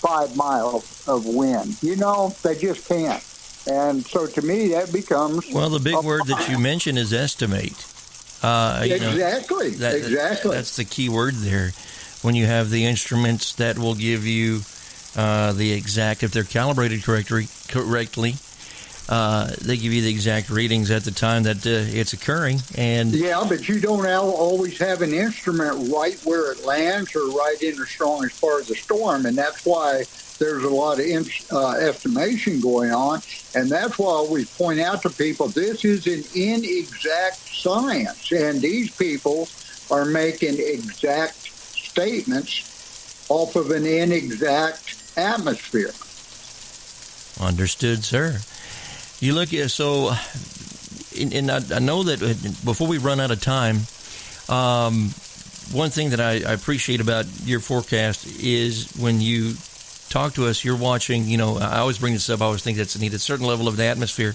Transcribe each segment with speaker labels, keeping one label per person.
Speaker 1: 5 miles of wind. They just can't. And so to me, that becomes...
Speaker 2: Well, the big word that you mentioned is estimate.
Speaker 1: Exactly.
Speaker 2: That's the key word there. When you have the instruments that will give you the exact, if they're calibrated correctly, they give you the exact readings at the time that it's occurring. And
Speaker 1: yeah, but you don't always have an instrument right where it lands or right in the strongest part of the storm, and that's why there's a lot of estimation going on, and that's why we point out to people this is an inexact science, and these people are making exact statements off of an inexact atmosphere.
Speaker 2: Understood, sir. You look at, so, and I know that before we run out of time, one thing that I appreciate about your forecast is when you talk to us, you're watching, I always bring this up, I always think that's needed, a certain level of the atmosphere,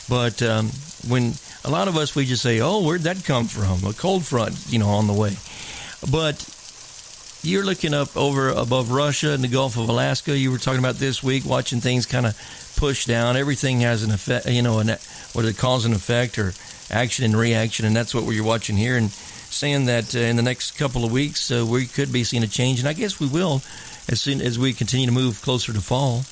Speaker 2: but when a lot of us, we just say, oh, where'd that come from? A cold front, on the way. But you're looking up above Russia and the Gulf of Alaska. You were talking about this week, watching things kind of push down. Everything has an effect, what it calls an effect or action and reaction, and that's what we're watching here. And saying that in the next couple of weeks, we could be seeing a change, and I guess we will as soon as we continue to move closer to fall.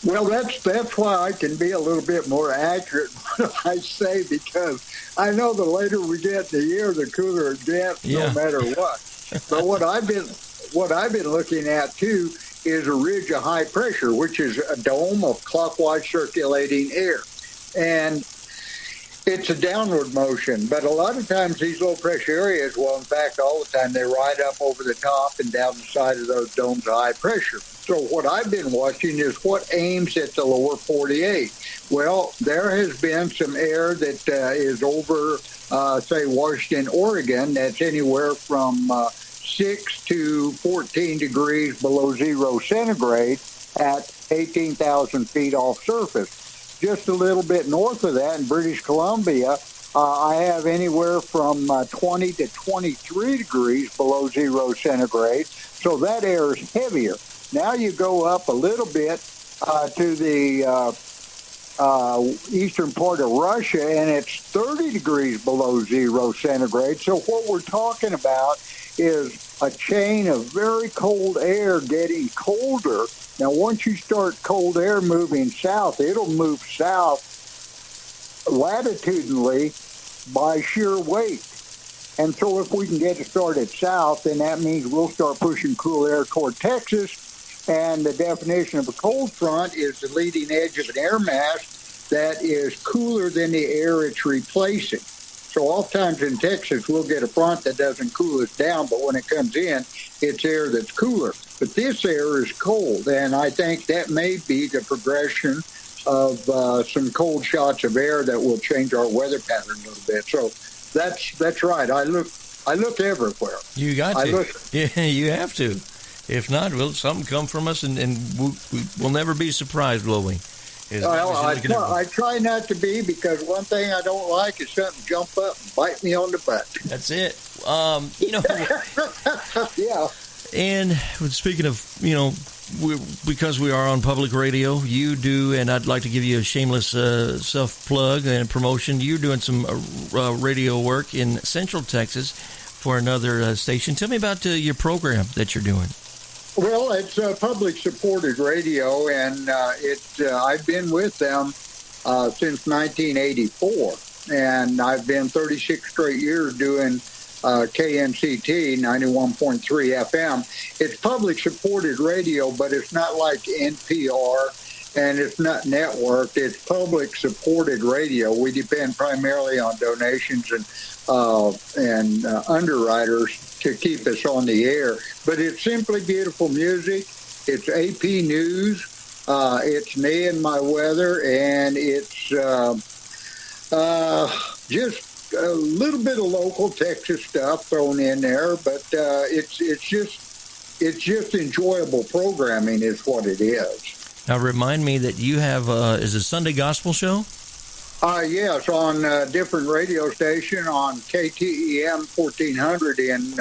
Speaker 1: Well, that's why I can be a little bit more accurate when I say, because I know the later we get in the year, the cooler it gets, no matter what. But what I've been looking at too is a ridge of high pressure, which is a dome of clockwise circulating air, and it's a downward motion. But a lot of times these low pressure areas, well, in fact, all the time they ride up over the top and down the side of those domes of high pressure. So what I've been watching is what aims at the lower 48. Well, there has been some air that is over, say, Washington, Oregon, that's anywhere from 6 to 14 degrees below 0 centigrade at 18,000 feet off surface. Just a little bit north of that in British Columbia, I have anywhere from 20 to 23 degrees below 0 centigrade. So that air is heavier. Now you go up a little bit to the eastern part of Russia, and it's 30 degrees below 0 centigrade. So what we're talking about is a chain of very cold air getting colder. Now, once you start cold air moving south, it'll move south latitudinally by sheer weight. And so if we can get it started south, then that means we'll start pushing cool air toward Texas. And the definition of a cold front is the leading edge of an air mass that is cooler than the air it's replacing. So oftentimes in Texas, we'll get a front that doesn't cool us down, but when it comes in, it's air that's cooler. But this air is cold, and I think that may be the progression of some cold shots of air that will change our weather pattern a little bit. So that's right. I look everywhere.
Speaker 2: You got to. Yeah, you have to. If not, will something come from us, and we'll never be surprised, will we?
Speaker 1: Well, I try not to be, because one thing I don't like is something jump up and bite me on the butt.
Speaker 2: That's it.
Speaker 1: Yeah.
Speaker 2: And speaking of, because we are on public radio, you do, and I'd like to give you a shameless self-plug and promotion. You're doing some radio work in Central Texas for another station. Tell me about your program that you're doing.
Speaker 1: Well, it's public-supported radio, and I've been with them since 1984, and I've been 36 straight years doing KNCT 91.3 FM. It's public-supported radio, but it's not like NPR, and it's not networked. It's public-supported radio. We depend primarily on donations and underwriters to keep us on the air. But it's simply beautiful music. It's AP News. It's me and my weather, and it's just a little bit of local Texas stuff thrown in there. But it's just enjoyable programming is what it is.
Speaker 2: Now, remind me that you have is it Sunday Gospel Show?
Speaker 1: Yes, on a different radio station on KTEM 1400 in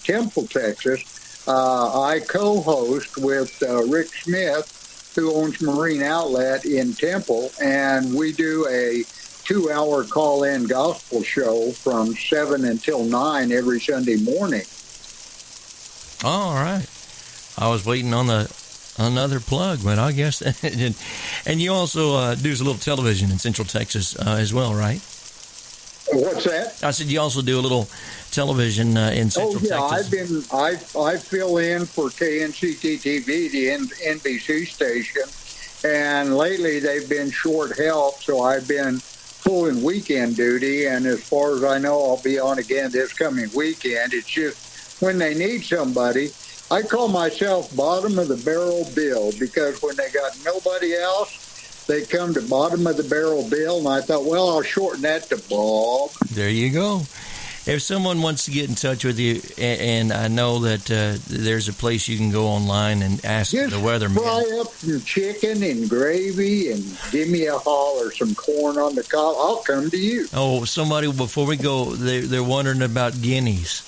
Speaker 1: Temple, Texas. I co-host with Rick Smith, who owns Marine Outlet in Temple, and we do a 2-hour call-in gospel show from 7 until 9 every Sunday morning.
Speaker 2: All right. I was waiting on another plug, but I guess. And you also do a little television in Central Texas as well, right?
Speaker 1: What's that?
Speaker 2: I said you also do a little television in Central Texas.
Speaker 1: I fill in for KNCT TV, the NBC station, and lately they've been short help, so I've been pulling weekend duty, and as far as I know, I'll be on again this coming weekend. It's just when they need somebody, I call myself bottom of the barrel Bill, because when they got nobody else, they come to bottom of the barrel Bill, and I thought, well, I'll shorten that to Bob.
Speaker 2: There you go. If someone wants to get in touch with you, and I know that there's a place you can go online and ask
Speaker 1: just
Speaker 2: the weatherman.
Speaker 1: Fry up some chicken and gravy and give me a haul or some corn on the cob. I'll come to you.
Speaker 2: Oh, somebody, before we go, they're wondering about guineas.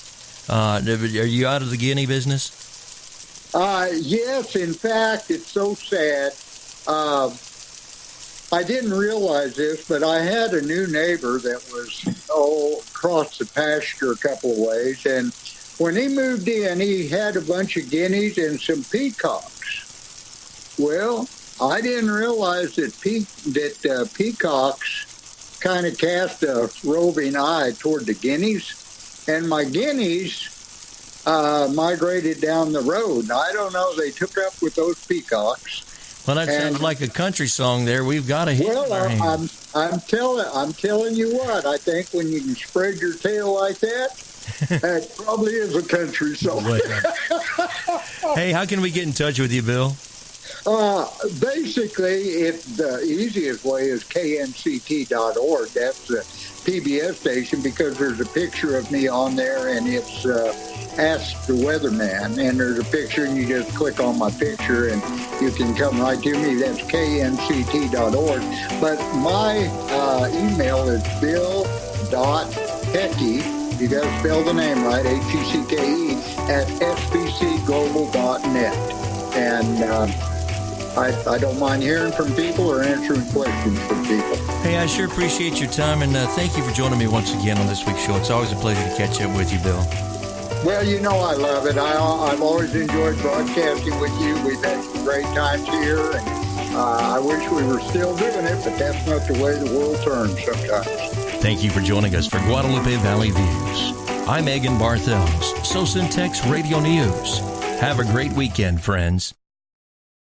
Speaker 2: Are you out of the guinea business?
Speaker 1: Yes, in fact, it's so sad. I didn't realize this, but I had a new neighbor that was, across the pasture a couple of ways. And when he moved in, he had a bunch of guineas and some peacocks. Well, I didn't realize that peacocks kind of cast a roving eye toward the guineas. And my guineas migrated down the road. I don't know. They took up with those peacocks.
Speaker 2: Well, that sounded like a country song there. We've got a hit.
Speaker 1: Well, I'm telling you what. I think when you can spread your tail like that, that probably is a country song.
Speaker 2: Hey, how can we get in touch with you, Bill?
Speaker 1: Basically, the easiest way is knct.org. That's the PBS station, because there's a picture of me on there, and it's Ask the Weatherman, and there's a picture, and you just click on my picture, and you can come right to me. That's knct.org. But my email is bill.hecke, you got to spell the name right, Hecke, at sbcglobal.net. And I don't mind hearing from people or answering questions from people.
Speaker 2: Hey, I sure appreciate your time, and thank you for joining me once again on this week's show. It's always a pleasure to catch up with you, Bill.
Speaker 1: Well, you know I love it. I've always enjoyed broadcasting with you. We've had some great times here, and I wish we were still doing it, but that's not the way the world turns sometimes.
Speaker 2: Thank you for joining us for Guadalupe Valley Views. I'm Egan Barthels, SoSyntex Radio News. Have a great weekend, friends.